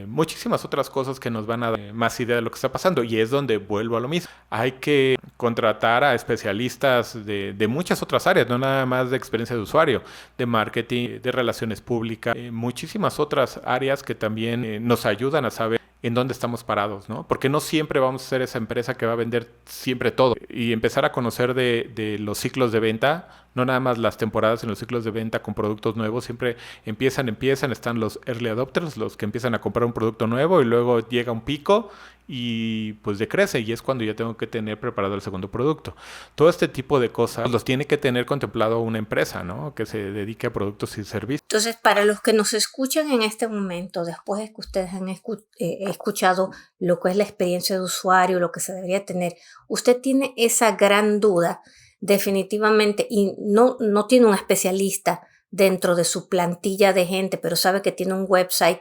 muchísimas otras cosas que nos van a dar más idea de lo que está pasando, y es donde vuelvo a lo mismo. Hay que contratar a especialistas de muchas otras áreas, no nada más de experiencia de usuario, de marketing, de relaciones públicas, muchísimas otras áreas que también nos ayudan a saber en dónde estamos parados, ¿no? Porque no siempre vamos a ser esa empresa que va a vender siempre todo. Y empezar a conocer de los ciclos de venta, no nada más las temporadas en los ciclos de venta con productos nuevos, siempre empiezan, están los early adopters, los que empiezan a comprar un producto nuevo y luego llega un pico y pues decrece, y es cuando ya tengo que tener preparado el segundo producto. Todo este tipo de cosas los tiene que tener contemplado una empresa, ¿no? Que se dedique a productos y servicios. Entonces, para los que nos escuchan en este momento, después de que ustedes han escuchado lo que es la experiencia de usuario, lo que se debería tener, usted tiene esa gran duda definitivamente y no tiene un especialista dentro de su plantilla de gente, pero sabe que tiene un website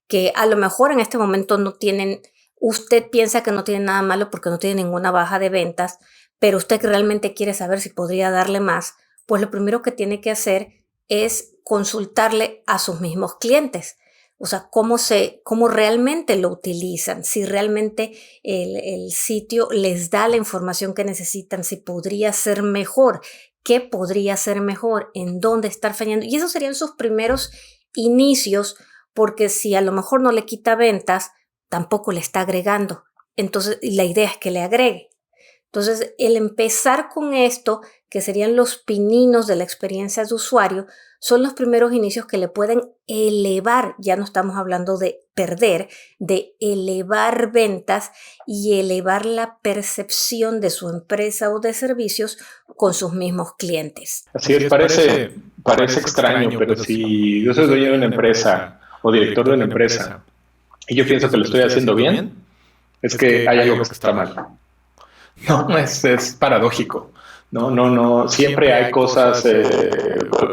que a lo mejor en este momento no tienen. Usted piensa que no tiene nada malo porque no tiene ninguna baja de ventas, pero usted realmente quiere saber si podría darle más, pues lo primero que tiene que hacer es consultarle a sus mismos clientes. O sea, cómo realmente lo utilizan, si realmente el sitio les da la información que necesitan, si podría ser mejor, qué podría ser mejor, en dónde estar fallando. Y esos serían sus primeros inicios, porque si a lo mejor no le quita ventas, tampoco le está agregando. Entonces, la idea es que le agregue. Entonces, el empezar con esto, que serían los pininos de la experiencia de usuario, son los primeros inicios que le pueden elevar, ya no estamos hablando de perder, de elevar ventas y elevar la percepción de su empresa o de servicios con sus mismos clientes. Así es, parece extraño, pero si yo soy dueño de una empresa o director de una empresa y yo pienso que lo estoy haciendo bien, es que hay algo que está mal. No, es paradójico. No, siempre hay cosas,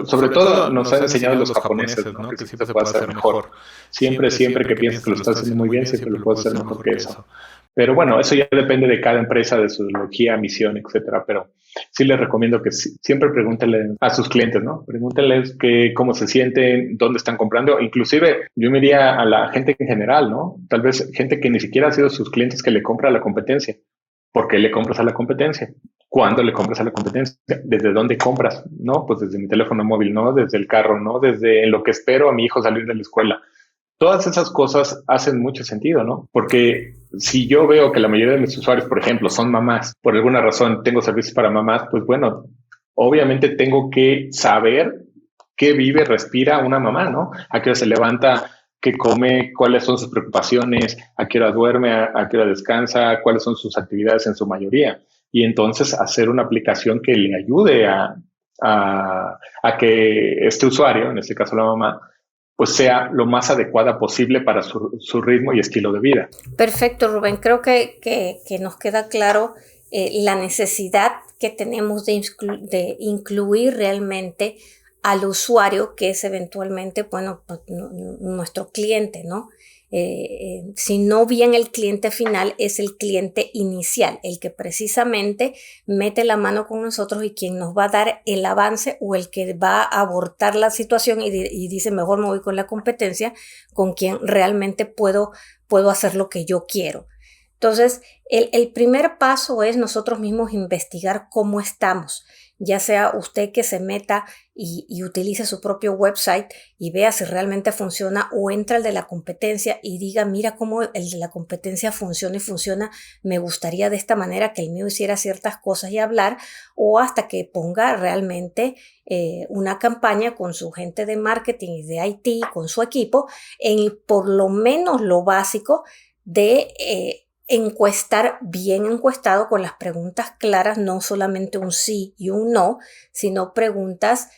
sobre todo nos han enseñado los japoneses, ¿no? Que siempre se puede hacer mejor. Siempre que piensas que lo estás haciendo muy bien, siempre lo puedes hacer mejor que eso. Pero bueno, eso ya depende de cada empresa, de su ideología, misión, etcétera. Pero sí les recomiendo que siempre pregúntenle a sus clientes, ¿no? Pregúntenles cómo se sienten, dónde están comprando. Inclusive yo me iría a la gente en general, ¿no? Tal vez gente que ni siquiera ha sido sus clientes que le compra a la competencia. ¿Por qué le compras a la competencia? ¿Cuándo le compras a la competencia? ¿Desde dónde compras? No, pues desde mi teléfono móvil, no, desde el carro, no, desde en lo que espero a mi hijo salir de la escuela. Todas esas cosas hacen mucho sentido, ¿no? Porque si yo veo que la mayoría de mis usuarios, por ejemplo, son mamás, por alguna razón tengo servicios para mamás, pues bueno, obviamente tengo que saber qué vive, respira una mamá, ¿no? A qué hora se levanta, qué come, cuáles son sus preocupaciones, a qué hora duerme, a qué hora descansa, cuáles son sus actividades en su mayoría. Y entonces hacer una aplicación que le ayude a que este usuario, en este caso la mamá, pues sea lo más adecuada posible para su ritmo y estilo de vida. Perfecto, Rubén. Creo que nos queda claro la necesidad que tenemos de incluir realmente al usuario, que es eventualmente, bueno, pues, nuestro cliente, ¿no? Si no bien el cliente final, es el cliente inicial, el que precisamente mete la mano con nosotros y quien nos va a dar el avance o el que va a abortar la situación y dice, mejor me voy con la competencia, con quien realmente puedo hacer lo que yo quiero. Entonces, el primer paso es nosotros mismos investigar cómo estamos, ya sea usted que se meta y utilice su propio website y vea si realmente funciona, o entra el de la competencia y diga, mira cómo el de la competencia funciona y funciona, me gustaría de esta manera que el mío hiciera ciertas cosas y hablar, o hasta que ponga realmente una campaña con su gente de marketing y de IT, con su equipo, en por lo menos lo básico de encuestar bien encuestado con las preguntas claras, no solamente un sí y un no, sino preguntas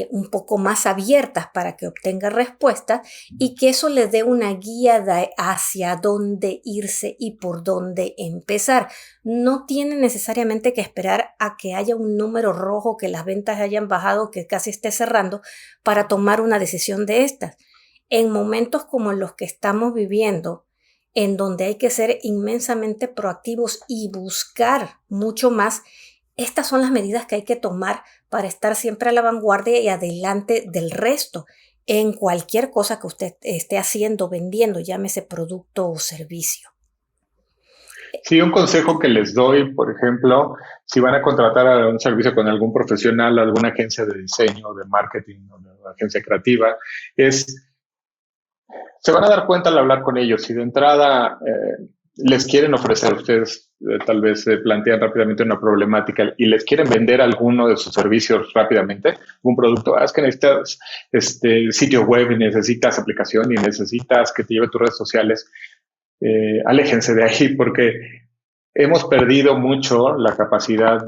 un poco más abiertas para que obtenga respuestas y que eso le dé una guía hacia dónde irse y por dónde empezar. No tiene necesariamente que esperar a que haya un número rojo, que las ventas hayan bajado, que casi esté cerrando para tomar una decisión de estas. En momentos como los que estamos viviendo, en donde hay que ser inmensamente proactivos y buscar mucho más, estas son las medidas que hay que tomar para estar siempre a la vanguardia y adelante del resto en cualquier cosa que usted esté haciendo, vendiendo, llámese producto o servicio. Sí, un consejo que les doy, por ejemplo, si van a contratar un servicio con algún profesional, alguna agencia de diseño, de marketing o de agencia creativa, se van a dar cuenta al hablar con ellos. Si de entrada les quieren ofrecer a ustedes, tal vez plantean rápidamente una problemática y les quieren vender alguno de sus servicios rápidamente, un producto, es que necesitas sitio web y necesitas aplicación y necesitas que te lleve tus redes sociales, aléjense de ahí porque hemos perdido mucho la capacidad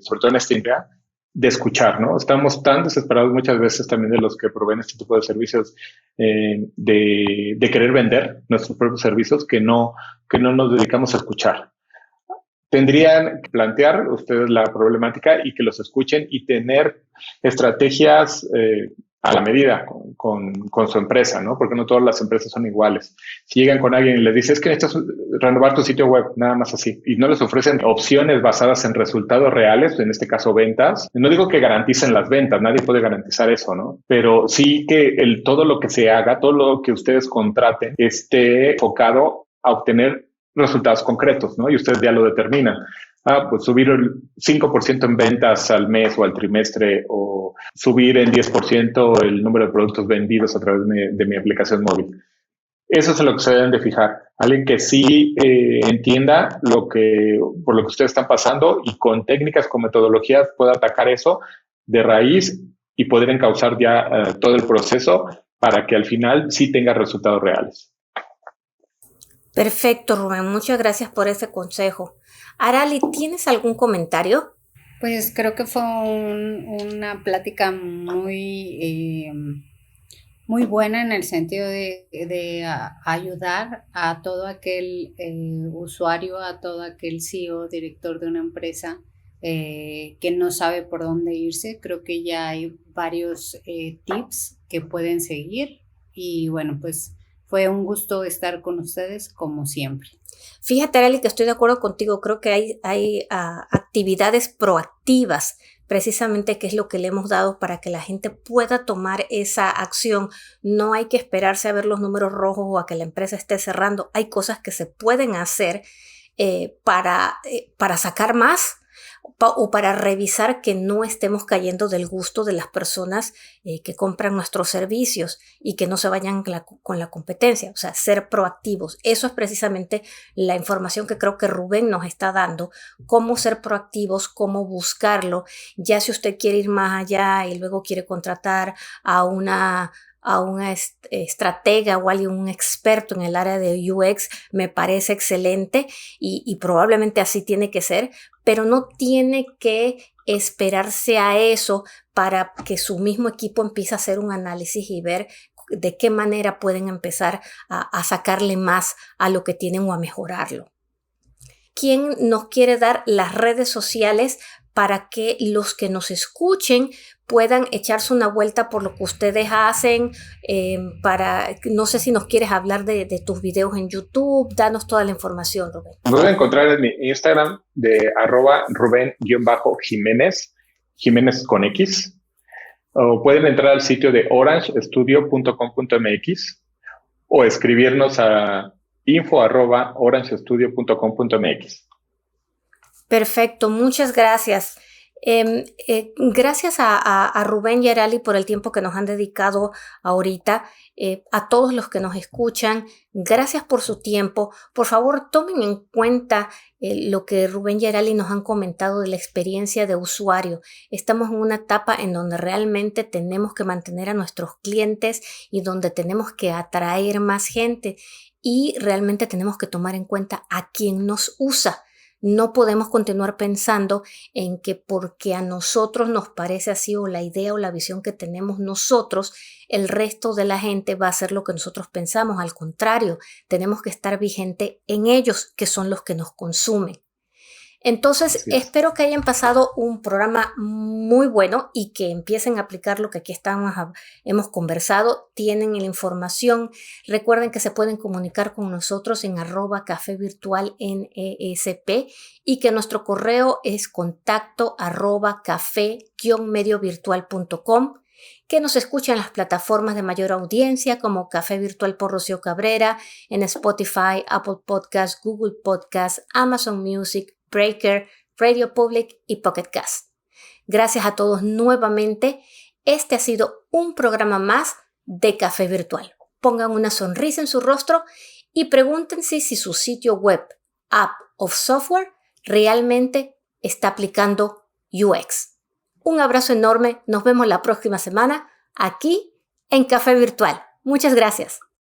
sobre todo en esta industria, de escuchar, ¿no? Estamos tan desesperados muchas veces también de los que proveen este tipo de servicios de querer vender nuestros propios servicios que no nos dedicamos a escuchar. Tendrían que plantear ustedes la problemática y que los escuchen y tener estrategias a la medida con su empresa, ¿no? Porque no todas las empresas son iguales. Si llegan con alguien y les dicen, es que necesitas renovar tu sitio web, nada más así, y no les ofrecen opciones basadas en resultados reales, en este caso ventas, no digo que garanticen las ventas, nadie puede garantizar eso, ¿no? Pero sí que todo lo que se haga, todo lo que ustedes contraten, esté enfocado a obtener resultados concretos, ¿no? Y ustedes ya lo determinan. Pues subir el 5% en ventas al mes o al trimestre, o subir en 10% el número de productos vendidos a través de mi aplicación móvil. Eso es en lo que se deben de fijar. Alguien que sí entienda por lo que ustedes están pasando y con técnicas, con metodologías pueda atacar eso de raíz y poder encauzar ya todo el proceso para que al final sí tenga resultados reales. Perfecto, Rubén. Muchas gracias por ese consejo. Arali, ¿tienes algún comentario? Pues creo que fue una plática muy buena en el sentido de ayudar a todo aquel usuario, a todo aquel CEO, director de una empresa que no sabe por dónde irse. Creo que ya hay varios tips que pueden seguir y bueno, pues fue un gusto estar con ustedes como siempre. Fíjate, Arali, que estoy de acuerdo contigo. Creo que hay actividades proactivas, precisamente, que es lo que le hemos dado para que la gente pueda tomar esa acción. No hay que esperarse a ver los números rojos o a que la empresa esté cerrando. Hay cosas que se pueden hacer para sacar más o para revisar que no estemos cayendo del gusto de las personas que compran nuestros servicios y que no se vayan con la competencia. O sea, ser proactivos. Eso es precisamente la información que creo que Rubén nos está dando. Cómo ser proactivos, cómo buscarlo. Ya si usted quiere ir más allá y luego quiere contratar a una estratega o alguien, un experto en el área de UX, me parece excelente y probablemente así tiene que ser, pero no tiene que esperarse a eso para que su mismo equipo empiece a hacer un análisis y ver de qué manera pueden empezar a sacarle más a lo que tienen o a mejorarlo. ¿Quién nos quiere dar las redes sociales para que los que nos escuchen puedan echarse una vuelta por lo que ustedes hacen. No sé si nos quieres hablar de tus videos en YouTube. Danos toda la información, Rubén. Me pueden encontrar en mi Instagram de @Rubén_Jiménez, Jiménez con X. O pueden entrar al sitio de orangestudio.com.mx o escribirnos a info@orangestudio.com.mx. Perfecto, muchas gracias. Gracias a Rubén y Arali por el tiempo que nos han dedicado ahorita. A todos los que nos escuchan, gracias por su tiempo. Por favor, tomen en cuenta lo que Rubén y Arali nos han comentado de la experiencia de usuario. Estamos en una etapa en donde realmente tenemos que mantener a nuestros clientes y donde tenemos que atraer más gente y realmente tenemos que tomar en cuenta a quien nos usa. No podemos continuar pensando en que porque a nosotros nos parece así o la idea o la visión que tenemos nosotros, el resto de la gente va a hacer lo que nosotros pensamos. Al contrario, tenemos que estar vigente en ellos, que son los que nos consumen. Entonces, espero que hayan pasado un programa muy bueno y que empiecen a aplicar lo que aquí hemos conversado. Tienen la información. Recuerden que se pueden comunicar con nosotros en @cafevirtualnesp y que nuestro correo es contacto@café-mediovirtual.com. Que nos escuchen en las plataformas de mayor audiencia como Café Virtual por Rocío Cabrera, en Spotify, Apple Podcasts, Google Podcasts, Amazon Music, Breaker, Radio Public y Pocket Cast. Gracias a todos nuevamente. Este ha sido un programa más de Café Virtual. Pongan una sonrisa en su rostro y pregúntense si su sitio web, app o software realmente está aplicando UX. Un abrazo enorme. Nos vemos la próxima semana aquí en Café Virtual. Muchas gracias.